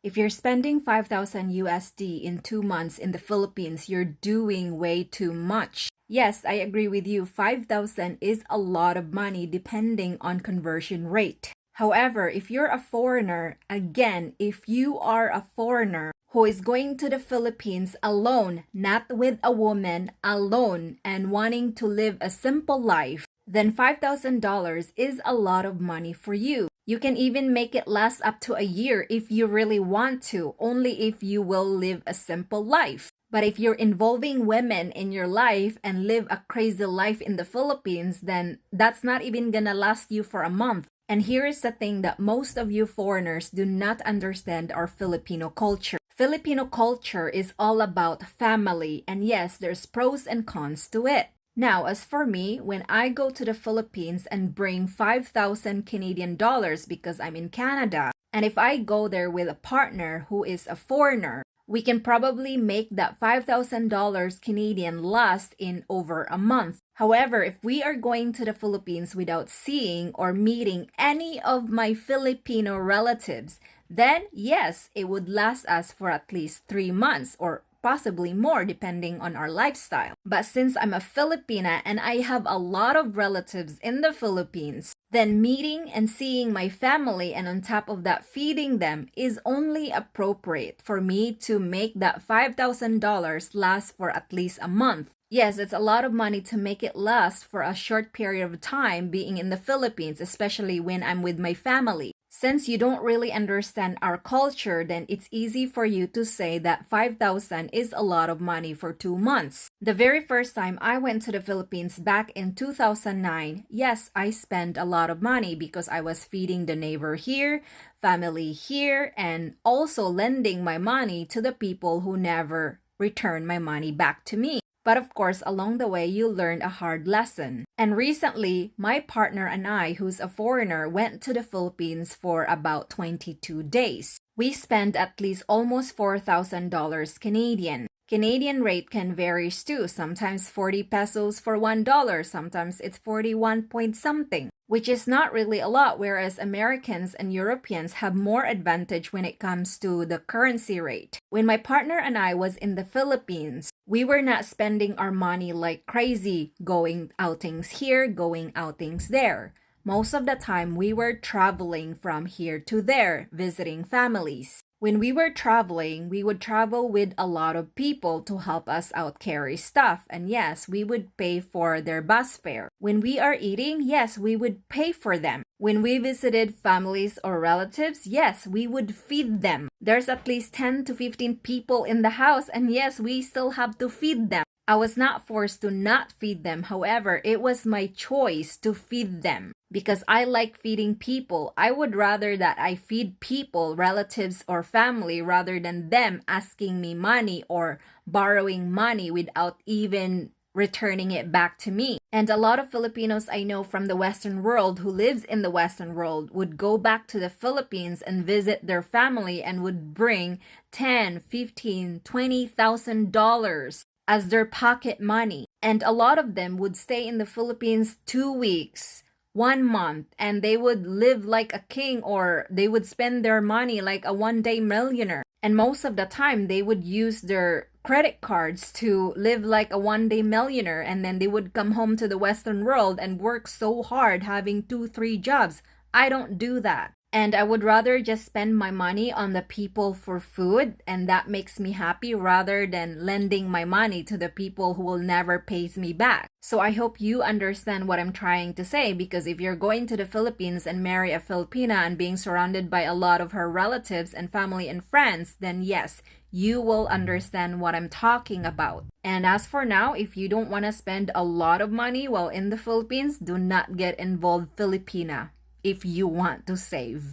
If you're spending 5,000 USD in 2 months in the Philippines, you're doing way too much. Yes, I agree with you. 5,000 is a lot of money depending on conversion rate. However, if you're a foreigner, again, if you are a foreigner who is going to the Philippines alone, not with a woman, alone, and wanting to live a simple life, then $5,000 is a lot of money for you. You can even make it last up to a year if you really want to, only if you will live a simple life. But if you're involving women in your life and live a crazy life in the Philippines, then that's not even gonna last you for a month. And here is the thing that most of you foreigners do not understand our Filipino culture. Filipino culture is all about family, and yes, there's pros and cons to it. Now, as for me, when I go to the Philippines and bring 5,000 Canadian dollars because I'm in Canada, and if I go there with a partner who is a foreigner, we can probably make that $5,000 Canadian last in over a month. However, if we are going to the Philippines without seeing or meeting any of my Filipino relatives, then yes, it would last us for at least 3 months or possibly more depending on our lifestyle. But since I'm a Filipina and I have a lot of relatives in the Philippines, then meeting and seeing my family and on top of that feeding them is only appropriate for me to make that $5,000 last for at least a month. Yes, it's a lot of money to make it last for a short period of time being in the Philippines, especially when I'm with my family. Since you don't really understand our culture, then it's easy for you to say that 5,000 is a lot of money for 2 months. The very first time I went to the Philippines back in 2009, yes, I spent a lot of money because I was feeding the neighbor here, family here, and also lending my money to the people who never returned my money back to me. But of course, along the way, you learned a hard lesson. And recently, my partner and I, who's a foreigner, went to the Philippines for about 22 days. We spent at least almost $4,000 Canadian. Canadian rate can vary too. Sometimes 40 pesos for $1, sometimes it's 41 point something, which is not really a lot, whereas Americans and Europeans have more advantage when it comes to the currency rate. When my partner and I was in the Philippines, we were not spending our money like crazy, going outings here, going outings there. Most of the time, we were traveling from here to there, visiting families. When we were traveling, we would travel with a lot of people to help us out carry stuff. And yes, we would pay for their bus fare. When we are eating, yes, we would pay for them. When we visited families or relatives, yes, we would feed them. There's at least 10 to 15 people in the house, and yes, we still have to feed them. I was not forced to not feed them. However, it was my choice to feed them because I like feeding people. I would rather that I feed people, relatives, or family rather than them asking me money or borrowing money without even returning it back to me. And a lot of Filipinos I know from the Western world who lives in the Western world would go back to the Philippines and visit their family and would bring 10, 15, $20,000 as their pocket money. And a lot of them would stay in the Philippines 2 weeks, 1 month, and they would live like a king, or they would spend their money like a one-day millionaire. And most of the time, they would use their credit cards to live like a one-day millionaire, and then they would come home to the Western world and work so hard having 2, 3 jobs. I don't do that. And I would rather just spend my money on the people for food, and that makes me happy rather than lending my money to the people who will never pay me back. So I hope you understand what I'm trying to say, because if you're going to the Philippines and marry a Filipina and being surrounded by a lot of her relatives and family and friends, then yes, you will understand what I'm talking about. And as for now, if you don't want to spend a lot of money while in the Philippines, do not get involved Filipina if you want to save.